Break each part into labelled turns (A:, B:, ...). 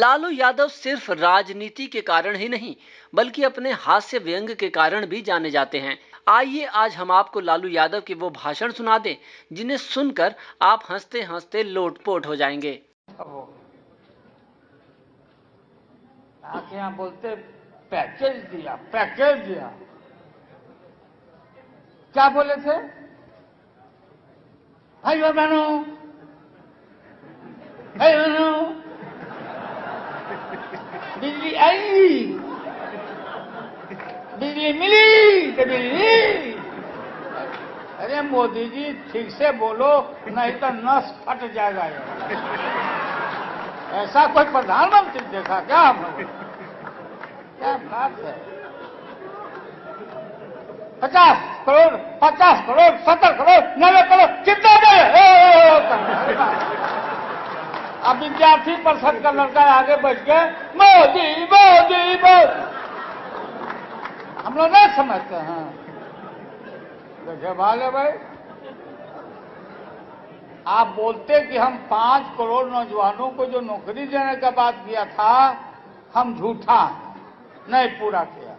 A: लालू यादव सिर्फ राजनीति के कारण ही नहीं बल्कि अपने हास्य व्यंग के कारण भी जाने जाते हैं। आइए आज हम आपको लालू यादव के वो भाषण सुना दें जिन्हें सुनकर आप हंसते हंसते लोटपोट हो जाएंगे।
B: यहाँ बोलते पैकेज दिया, पैकेज दिया। क्या बोले थे भाइयों बहनों, बिजली आई, बिजली मिली तो बिजली। अरे मोदी जी ठीक से बोलो नहीं तो नस फट जाएगा। ऐसा कोई प्रधानमंत्री देखा क्या हमने? क्या बात है। 50 करोड़, 50 करोड़, 70 करोड़, 90 करोड़, कितना दे? अब विद्यार्थी परिषद का लड़का आगे बैठ के मोदी मोदी मोदी। हम लोग नहीं समझते हैं। गजब है भाई। आप बोलते कि हम 5 करोड़ नौजवानों को जो नौकरी देने का बात किया था, हम झूठा नहीं पूरा किया।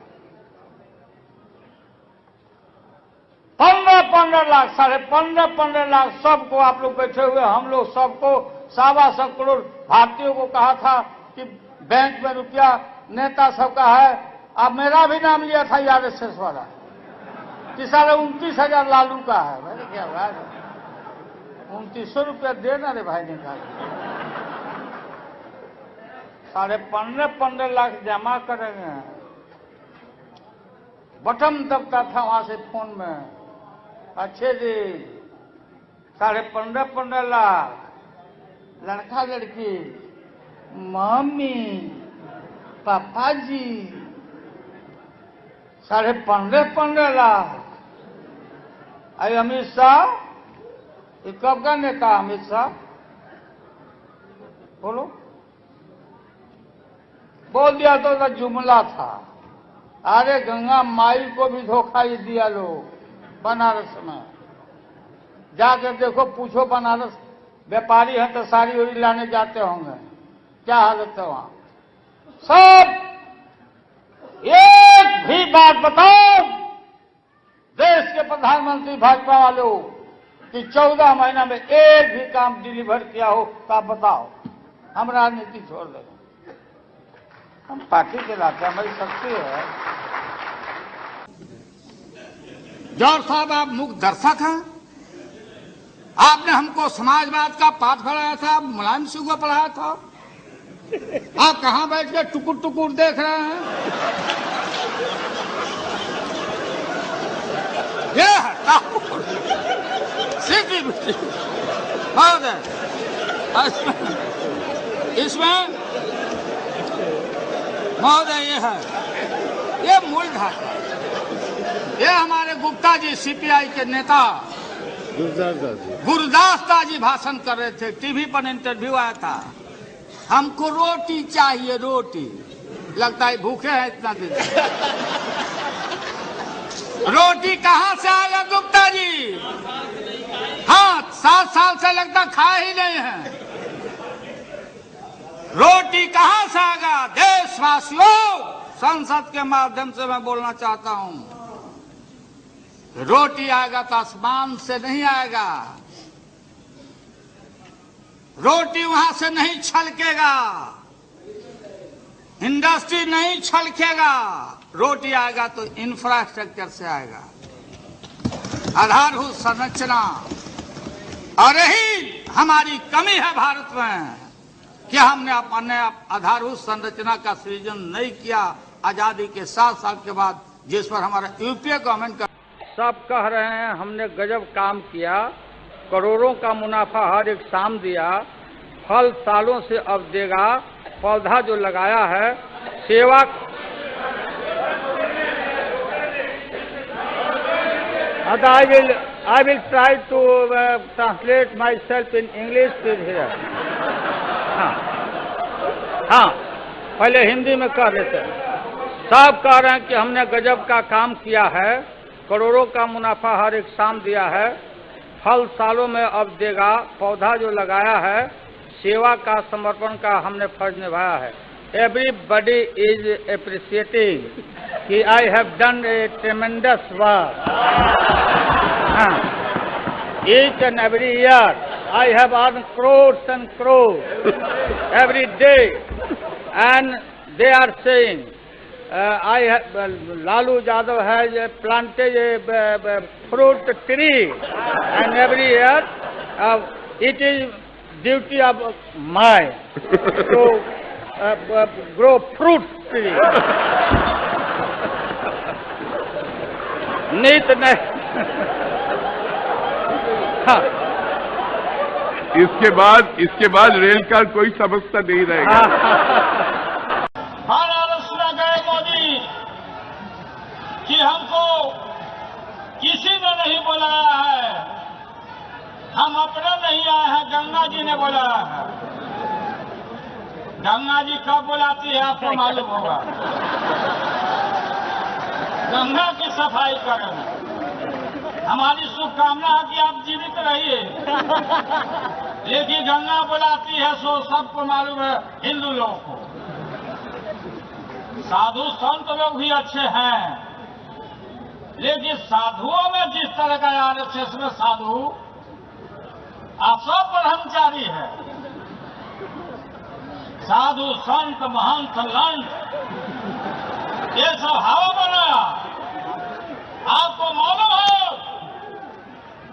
B: 15-15 लाख, 15.5 लाख सबको, आप लोग बैठे हुए हम लोग सबको 1.25 करोड़ भारतीयों को कहा था कि बैंक में रुपया नेता सबका है। अब मेरा भी नाम लिया था आरएसएस वाला कि 29,000 लालू का है। मैंने क्या बात है, 2900 रुपया देना रे भाई ने कहा। 15.5 लाख जमा करेंगे। बटन दबता था वहां से फोन में, अच्छे जी 15.5 लाख, लड़का लड़की, मम्मी पापा जी 15.5 लाख। अरे अमित शाह, ये कब का नेता अमित शाह? बोलो। बोल दिया तो जुमला था। अरे गंगा माई को भी धोखा ही दिया लोग बनारस में। जाकर देखो, पूछो बनारस व्यापारी है तो साड़ी उड़ी लाने जाते होंगे, क्या हालत है वहां। सब एक भी बात बताओ देश के प्रधानमंत्री भाजपा वालों कि 14 महीना में एक भी काम डिलीवर किया हो तो आप बताओ। हम राजनीति छोड़ देंगे, हम पार्टी के लाते, हमारी शक्ति है। जौहर साहब, आप मुख्य दर्शक हैं। आपने हमको समाजवाद का पाठ पढ़ाया था, मुलायम सिंह को पढ़ाया था। आप कहां बैठ के टुकुर टुकुर देख रहे हैं? ये इसमें महोदय ये है, ये मूल ढांचा। ये हमारे गुप्ता जी सीपीआई के नेता गुरदास जी भाषण कर रहे थे, टीवी पर इंटरव्यू आया था। हमको रोटी चाहिए, रोटी। लगता है भूखे हैं इतना दिन। रोटी कहां से आएगा गुप्ता जी? हाँ, 7 साल से लगता खा ही नहीं है। रोटी कहां से आएगा? देशवासियों, संसद के माध्यम से मैं बोलना चाहता हूं, रोटी आएगा तो आसमान से नहीं आएगा। रोटी वहां से नहीं छलकेगा, इंडस्ट्री नहीं छलकेगा। रोटी आएगा तो इंफ्रास्ट्रक्चर से आएगा, आधारभूत संरचना। और यही हमारी कमी है भारत में कि हमने अपने आधारभूत संरचना का सृजन नहीं किया आजादी के 7 साल के बाद, जिस पर हमारा यूपीए गवर्नमेंट का सब कह रहे हैं हमने गजब काम किया, करोड़ों का मुनाफा हर एक शाम दिया, फल सालों से अब देगा, पौधा जो लगाया है सेवा। I will try to translate myself in English here. हाँ, पहले हिंदी में कह देते हैं। सब कह रहे हैं कि हमने गजब का काम किया है, करोड़ों का मुनाफा हर एक शाम दिया है, फल सालों में अब देगा, पौधा जो लगाया है सेवा का, समर्पण का हमने फर्ज निभाया है। Everybody is appreciating कि I have done a tremendous work. Each and every year I have earned crores and crores every day, and they are saying Lalu Yadav has planted a fruit tree, and every year it is duty of mine to grow fruit tree. नीत नहीं। हाँ।
C: इसके बाद rail का कोई समस्या नहीं रहेगा।
B: बनारस में गए मोदी कि हमको किसी ने नहीं बुलाया है, हम अपने नहीं आए हैं, गंगा जी ने बुलाया है। गंगा जी कब बुलाती है आपको मालूम होगा। गंगा की सफाई करें। हमारी शुभकामना है कि आप जीवित रहिए, लेकिन गंगा बुलाती है सो सबको मालूम है, हिंदू लोगों को। साधु संत लोग भी अच्छे हैं, लेकिन साधुओं में जिस तरह का आरएसएस में साधु असो ब्रह्मचारी है, साधु संत महंत लंट, ये सब हवा बनाया। आपको मालूम है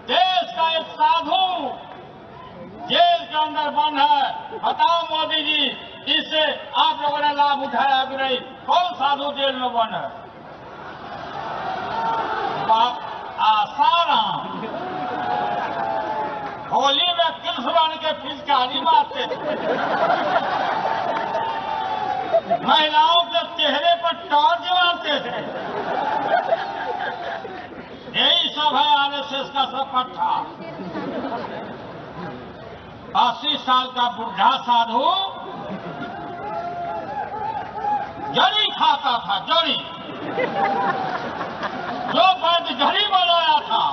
B: देश का एक साधु जेल के अंदर बंद है। बताओ मोदी जी, इससे आप लोगों ने लाभ उठाया कि नहीं? कौन साधु जेल में बंद है? आसाराम होली में कृष्ण बन के पिचकारी मारते थे, महिलाओं के चेहरे पर टॉर्च मारते थे। यही सब है आरएसएस का सब पट्टा। 80 साल का बुढ़ा साधु जड़ी खाता था, जड़ी जो वैद्य घड़ी बनाया था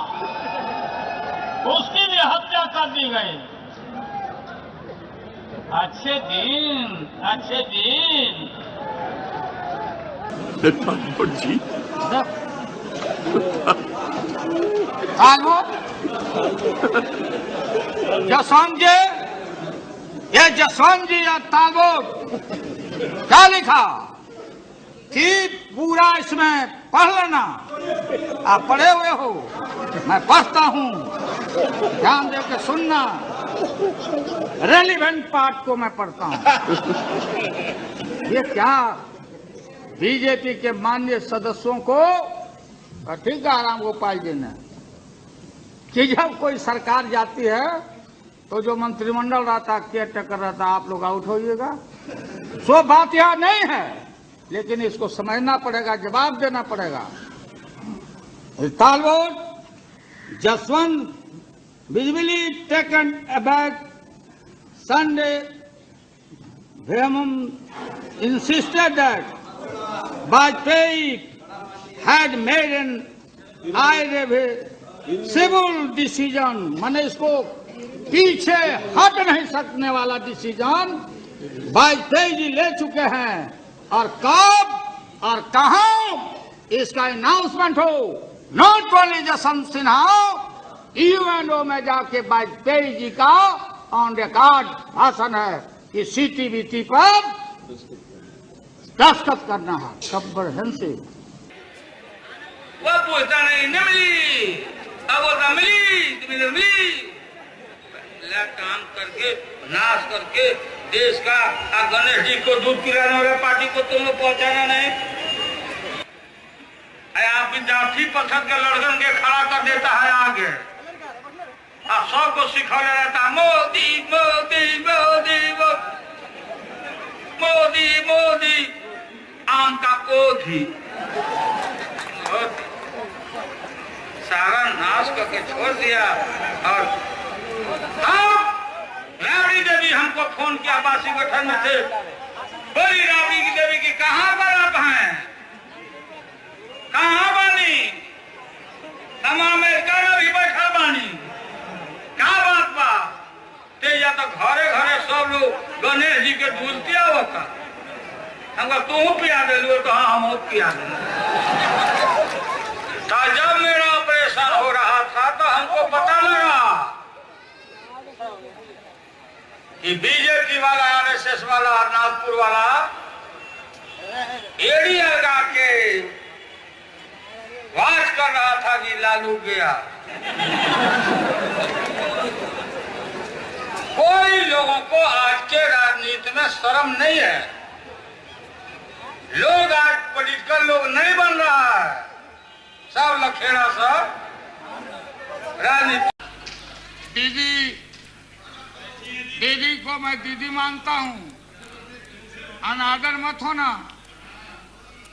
B: उसकी भी हत्या कर दी गई। अच्छे दिन, अच्छे दिन।
C: जी
B: जसवंत जी, ये जसवंत जी या तालुक क्या लिखा कि पूरा इसमें पढ़ लेना। आप पढ़े हुए हो, मैं पढ़ता हूँ, ध्यान दे के सुनना। रेलिवेंट पार्ट को मैं पढ़ता हूँ। ये क्या बीजेपी के माननीय सदस्यों को, ठीक है राम गोपाल जी ने, कि जब कोई सरकार जाती है तो जो मंत्रिमंडल रहता, केयरटेकर रहता, आप लोग आउट होइएगा। सो बात यह नहीं है, लेकिन इसको समझना पड़ेगा, जवाब देना पड़ेगा। Talbott Jaswant visibly taken aback Sunday, Brahman insisted that Vajpayee had made an irreversible decision, माने इसको पीछे हट नहीं सकने वाला डिसीजन वाजपेयी जी ले चुके हैं। और कब और कहां इसका अनाउंसमेंट हो, not only Jaswant Sinha, UNO में जाके वाजपेयी जी का ऑन रिकॉर्ड भाषण है कि सीटीबीटी पर दस्तखत करना है। कंप्रहेंसिव
D: वो बोलता नहीं न मिली, अब बोलता मिली, तुम्हें मिली। पहला काम करके नाश करके देश का गणेश जी को दूध पिलाने वाले पार्टी को तुम्हें पहुंचाना नहीं। आप विद्यार्थी परिषद के लड़कन के खड़ा कर देता है आगे, सबको सिखौले रहता मोदी मोदी मोदी मोदी मोदी, आम का ओधी सारा नाश करके छोड़ दिया। और राबड़ी देवी हमको फोन किया, बासी गठन में थे, बोली राबड़ी की देवी की कहाँ पर आप हैं, कहाँ बानी, हम अमेरिका में भी बैठा बानी, क्या बात बा? ते या तो घरे घरे सब लोग हमको तू पिया दे लो, तो हाँ हम पिया दे। जब मेरा ऑपरेशन हो रहा था तो हमको पता लगा कि बीजेपी वाला, आरएसएस वाला, नागपुर वाला एड़ी लगा के वाच कर रहा था कि लालू गया। कोई लोगों को आज के राजनीति में शर्म नहीं है। लोग आज पॉलिटिकल लोग नहीं बन रहा है, सब लखेड़ा सब राजनीति।
B: दीदी को मैं दीदी मानता हूँ, अनादर मत होना।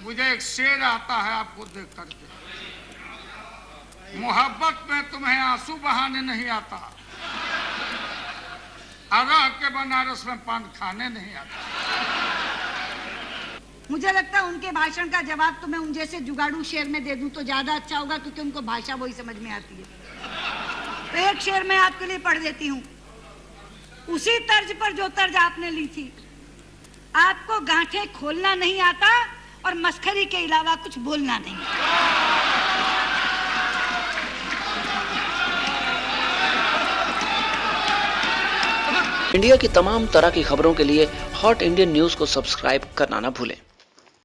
B: मुझे एक शेर आता है आपको देख करके, मोहब्बत में तुम्हें आंसू बहाने नहीं आता, अरह के बनारस में पान खाने नहीं आता।
E: मुझे लगता है उनके भाषण का जवाब तो मैं उन जैसे जुगाड़ू शेर में दे दूं तो ज्यादा अच्छा होगा, क्योंकि उनको भाषा वही समझ में आती है। तो एक शेर मैं आपके लिए पढ़ देती हूँ, उसी तर्ज पर जो तर्ज आपने ली थी। आपको गांठें खोलना नहीं आता और मस्खरी के अलावा कुछ बोलना नहीं।
A: इंडिया की तमाम तरह की खबरों के लिए हॉट इंडियन न्यूज को सब्सक्राइब करना ना भूलें।